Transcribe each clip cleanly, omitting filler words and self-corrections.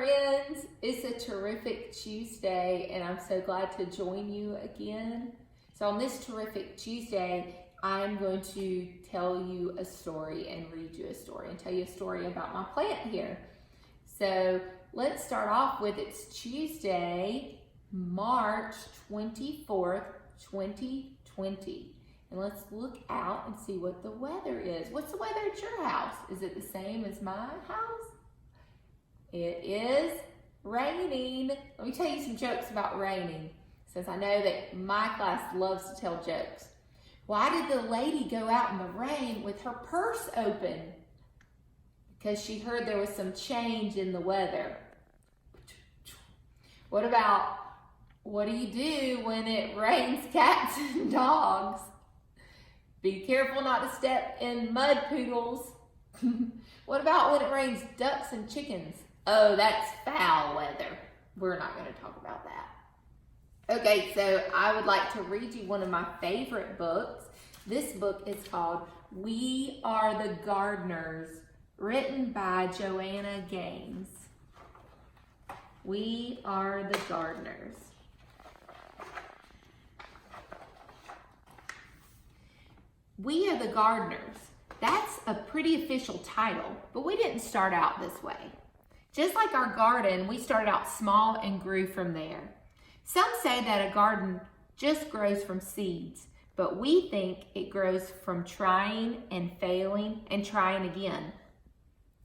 friends. It's a terrific Tuesday, and I'm so glad to join you again. So on this terrific Tuesday, I'm going to tell you a story and read you a story and tell you a story about my plant here. So let's start off with it's Tuesday, March 24th, 2020. And let's look out and see what the weather is. What's the weather at your house? Is it the same as my house? It is raining. Let me tell you some jokes about raining, since I know that my class loves to tell jokes. Why did the lady go out in the rain with her purse open? Because she heard there was some change in the weather. What do you do when it rains cats and dogs? Be careful not to step in mud poodles. What about when it rains ducks and chickens? Oh, that's foul weather. We're not going to talk about that. Okay, so I would like to read you one of my favorite books. This book is called We Are the Gardeners, written by Joanna Gaines. We Are the Gardeners. We Are the Gardeners. That's a pretty official title, but we didn't start out this way. Just like our garden, we started out small and grew from there. Some say that a garden just grows from seeds, but we think it grows from trying and failing and trying again.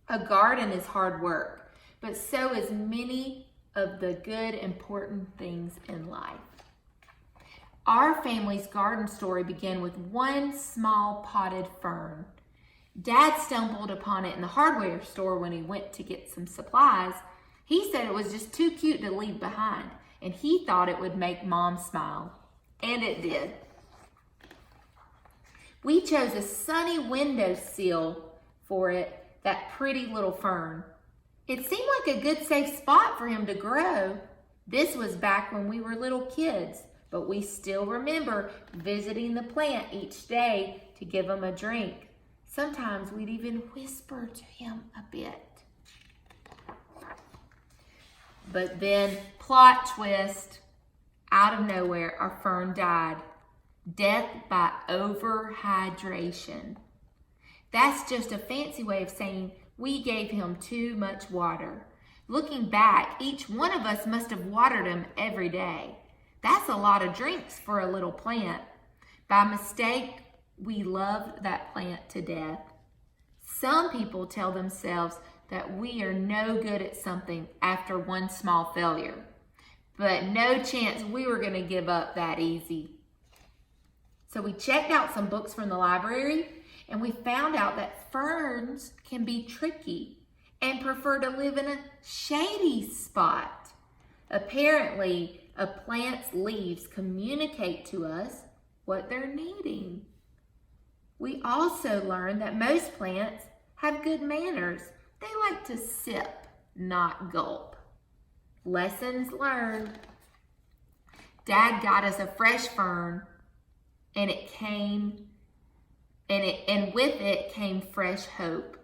A garden is hard work, but so is many of the good, important things in life. Our family's garden story began with one small potted fern. Dad stumbled upon it in the hardware store when he went to get some supplies. He said it was just too cute to leave behind, and he thought it would make Mom smile. And it did. We chose a sunny windowsill for it, that pretty little fern. It seemed like a good safe spot for him to grow. This was back when we were little kids. But we still remember visiting the plant each day to give him a drink. Sometimes we'd even whisper to him a bit. But then, plot twist, out of nowhere, our fern died. Death by overhydration. That's just a fancy way of saying we gave him too much water. Looking back, each one of us must have watered him every day. That's a lot of drinks for a little plant. By mistake, we loved that plant to death. Some people tell themselves that we are no good at something after one small failure. But no chance we were going to give up that easy. So we checked out some books from the library, and we found out that ferns can be tricky and prefer to live in a shady spot. Apparently, a plant's leaves communicate to us what they're needing. We also learned that most plants have good manners. They like to sip, not gulp. Lessons learned. Dad got us a fresh fern, and with it came fresh hope.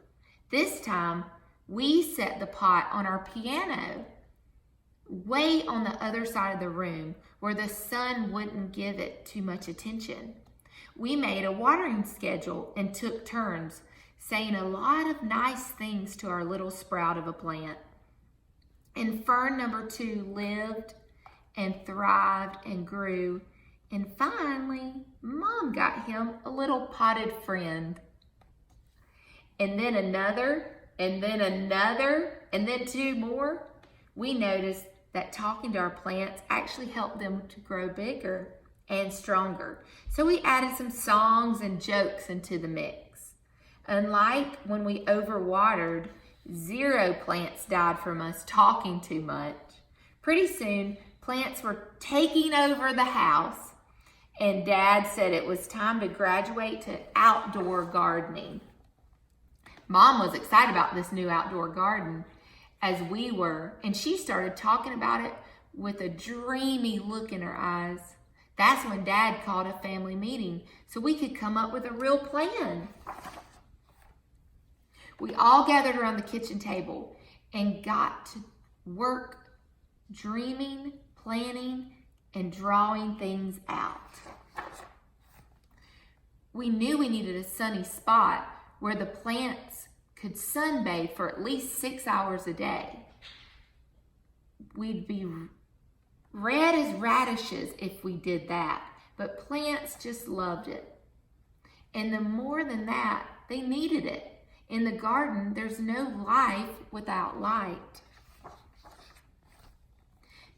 This time, we set the pot on our piano, way on the other side of the room where the sun wouldn't give it too much attention. We made a watering schedule and took turns, saying a lot of nice things to our little sprout of a plant. And fern number 2 lived and thrived and grew. And finally, Mom got him a little potted friend. And then another, and then another, and then 2 more. We noticed that talking to our plants actually helped them to grow bigger and stronger. So we added some songs and jokes into the mix. Unlike when we overwatered, 0 plants died from us talking too much. Pretty soon, plants were taking over the house, and Dad said it was time to graduate to outdoor gardening. Mom was excited about this new outdoor garden, as we were, and she started talking about it with a dreamy look in her eyes. That's when Dad called a family meeting so we could come up with a real plan. We all gathered around the kitchen table and got work dreaming, planning, and drawing things out. We knew we needed a sunny spot where the plants could sunbathe for at least 6 hours a day. We'd be red as radishes if we did that, but plants just loved it. And the more than that, they needed it. In the garden, there's no life without light.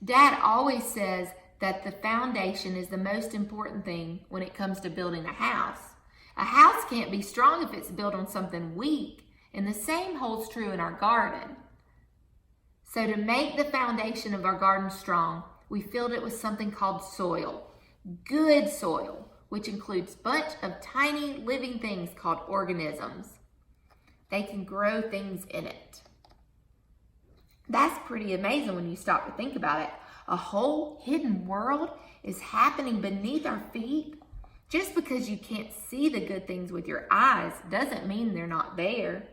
Dad always says that the foundation is the most important thing when it comes to building a house. A house can't be strong if it's built on something weak, and the same holds true in our garden. So to make the foundation of our garden strong, we filled it with something called soil. Good soil, which includes a bunch of tiny living things called organisms. They can grow things in it. That's pretty amazing when you stop to think about it. A whole hidden world is happening beneath our feet. Just because you can't see the good things with your eyes doesn't mean they're not there.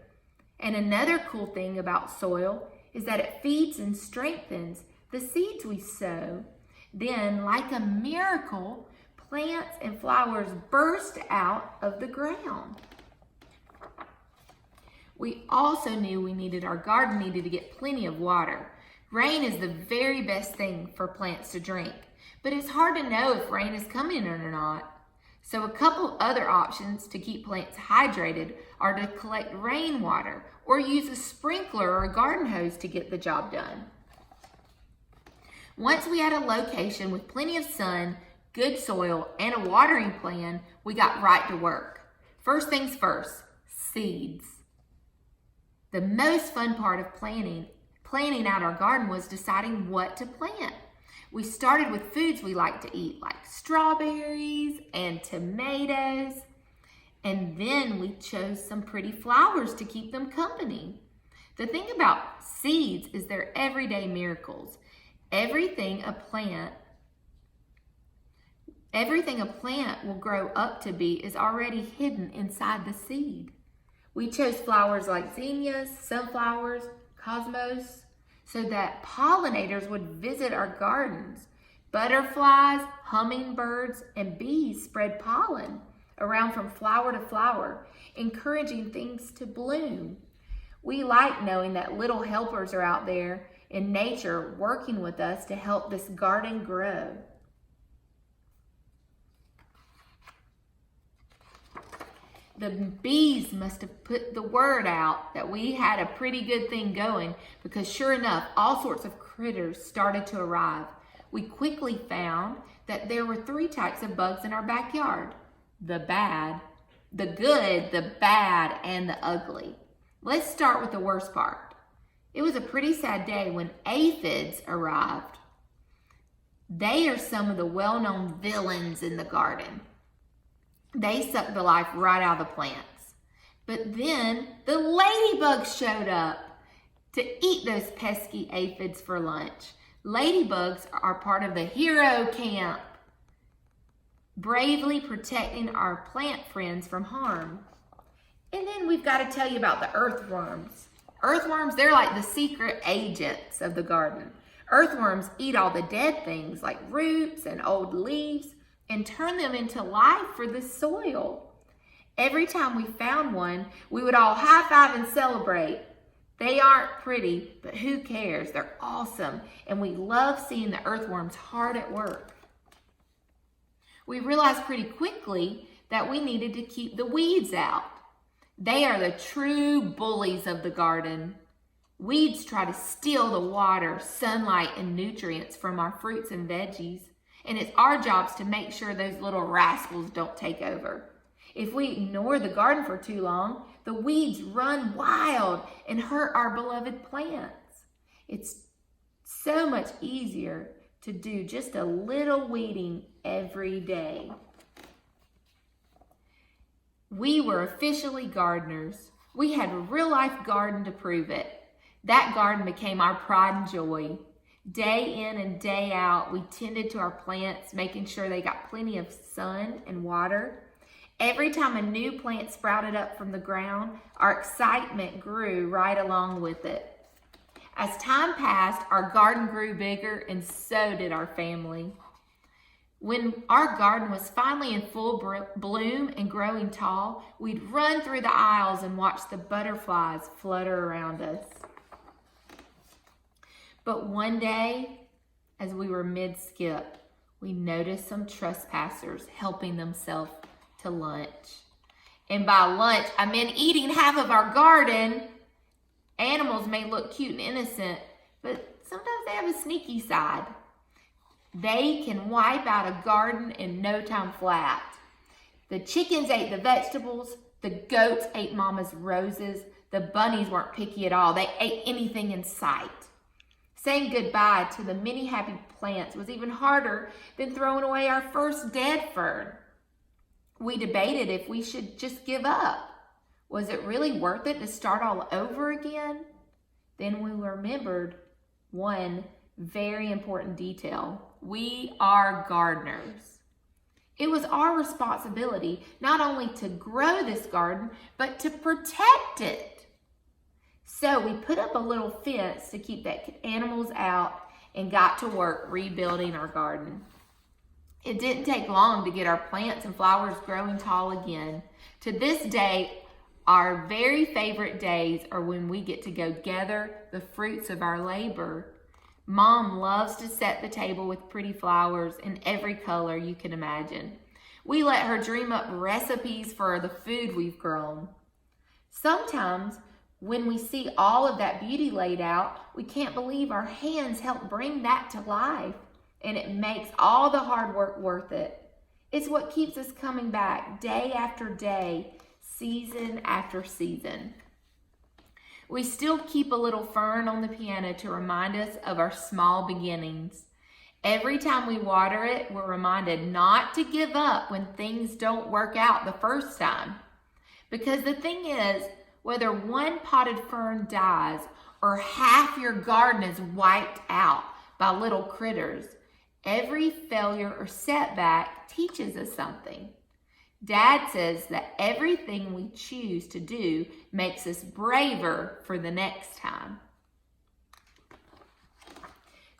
And another cool thing about soil is that it feeds and strengthens the seeds we sow. Then, like a miracle, plants and flowers burst out of the ground. We also knew our garden needed to get plenty of water. Rain is the very best thing for plants to drink, but it's hard to know if rain is coming or not. So a couple other options to keep plants hydrated are to collect rainwater or use a sprinkler or a garden hose to get the job done. Once we had a location with plenty of sun, good soil, and a watering plan, we got right to work. First things first, seeds. The most fun part of planning out our garden was deciding what to plant. We started with foods we like to eat, like strawberries and tomatoes. And then we chose some pretty flowers to keep them company. The thing about seeds is they're everyday miracles. Everything a plant will grow up to be is already hidden inside the seed. We chose flowers like zinnias, sunflowers, cosmos, so that pollinators would visit our gardens. Butterflies, hummingbirds, and bees spread pollen around from flower to flower, encouraging things to bloom. We like knowing that little helpers are out there in nature working with us to help this garden grow. The bees must have put the word out that we had a pretty good thing going, because sure enough, all sorts of critters started to arrive. We quickly found that there were 3 types of bugs in our backyard: the bad, the good, the bad, and the ugly. Let's start with the worst part. It was a pretty sad day when aphids arrived. They are some of the well-known villains in the garden. They suck the life right out of the plants. But then the ladybugs showed up to eat those pesky aphids for lunch. Ladybugs are part of the hero camp, bravely protecting our plant friends from harm. And then we've got to tell you about the earthworms. Earthworms, they're like the secret agents of the garden. Earthworms eat all the dead things like roots and old leaves and turn them into life for the soil. Every time we found one, we would all high five and celebrate. They aren't pretty, but who cares? They're awesome, and we love seeing the earthworms hard at work. We realized pretty quickly that we needed to keep the weeds out. They are the true bullies of the garden. Weeds try to steal the water, sunlight, and nutrients from our fruits and veggies. And it's our jobs to make sure those little rascals don't take over. If we ignore the garden for too long, the weeds run wild and hurt our beloved plants. It's so much easier to do just a little weeding every day. We were officially gardeners. We had a real-life garden to prove it. That garden became our pride and joy. Day in and day out, we tended to our plants, making sure they got plenty of sun and water. Every time a new plant sprouted up from the ground, our excitement grew right along with it. As time passed, our garden grew bigger, and so did our family. When our garden was finally in full bloom and growing tall, we'd run through the aisles and watch the butterflies flutter around us. But one day, as we were mid-skip, we noticed some trespassers helping themselves to lunch. And by lunch, I meant eating half of our garden. Animals may look cute and innocent, but sometimes they have a sneaky side. They can wipe out a garden in no time flat. The chickens ate the vegetables. The goats ate Mama's roses. The bunnies weren't picky at all. They ate anything in sight. Saying goodbye to the many happy plants was even harder than throwing away our first dead fern. We debated if we should just give up. Was it really worth it to start all over again? Then we remembered one very important detail. We are gardeners. It was our responsibility not only to grow this garden, but to protect it. So we put up a little fence to keep the animals out and got to work rebuilding our garden. It didn't take long to get our plants and flowers growing tall again. To this day, our very favorite days are when we get to go gather the fruits of our labor. Mom loves to set the table with pretty flowers in every color you can imagine. We let her dream up recipes for the food we've grown. Sometimes when we see all of that beauty laid out, we can't believe our hands helped bring that to life, and it makes all the hard work worth it. It's what keeps us coming back day after day, season after season. We still keep a little fern on the piano to remind us of our small beginnings. Every time we water it, we're reminded not to give up when things don't work out the first time. Because the thing is, whether one potted fern dies or half your garden is wiped out by little critters, every failure or setback teaches us something. Dad says that everything we choose to do makes us braver for the next time.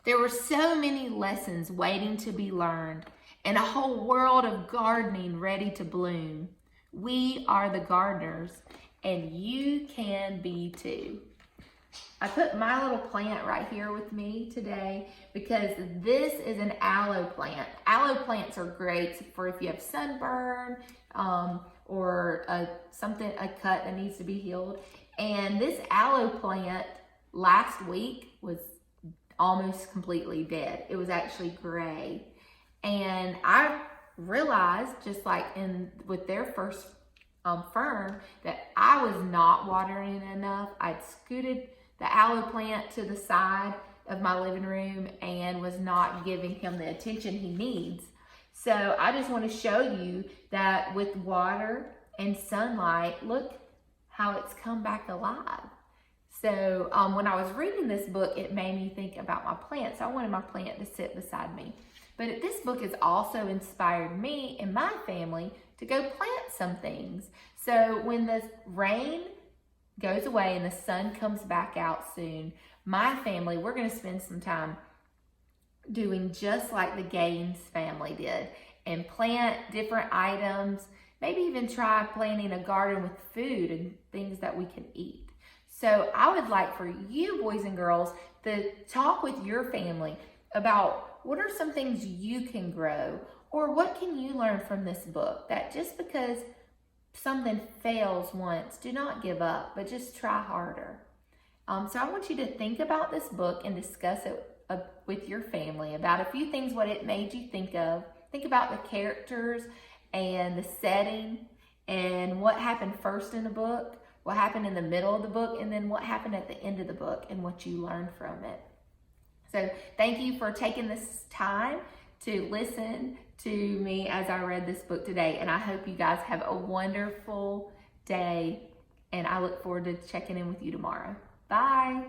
There were so many lessons waiting to be learned and a whole world of gardening ready to bloom. We are the gardeners, and you can be too. I put my little plant right here with me today because this is an aloe plant. Aloe plants are great for if you have sunburn or a cut that needs to be healed. And this aloe plant last week was almost completely dead. It was actually gray. And I realized, just like with their first fern, that I was not watering it enough. I'd scooted the aloe plant to the side of my living room and was not giving him the attention he needs. So I just want to show you that with water and sunlight, look how it's come back alive. So when I was reading this book, it made me think about my plant. So I wanted my plant to sit beside me. But this book has also inspired me and my family to go plant some things. So when the rain goes away and the sun comes back out soon, my family, we're going to spend some time doing just like the Gaines family did and plant different items, maybe even try planting a garden with food and things that we can eat. So I would like for you boys and girls to talk with your family about what are some things you can grow, or what can you learn from this book, that just because something fails once, do not give up, but just try harder. So I want you to think about this book and discuss it with your family about a few things, what it made you think of. Think about the characters and the setting and what happened first in the book, what happened in the middle of the book, and then what happened at the end of the book and what you learned from it. So thank you for taking this time to listen to me as I read this book today. And I hope you guys have a wonderful day. And I look forward to checking in with you tomorrow. Bye.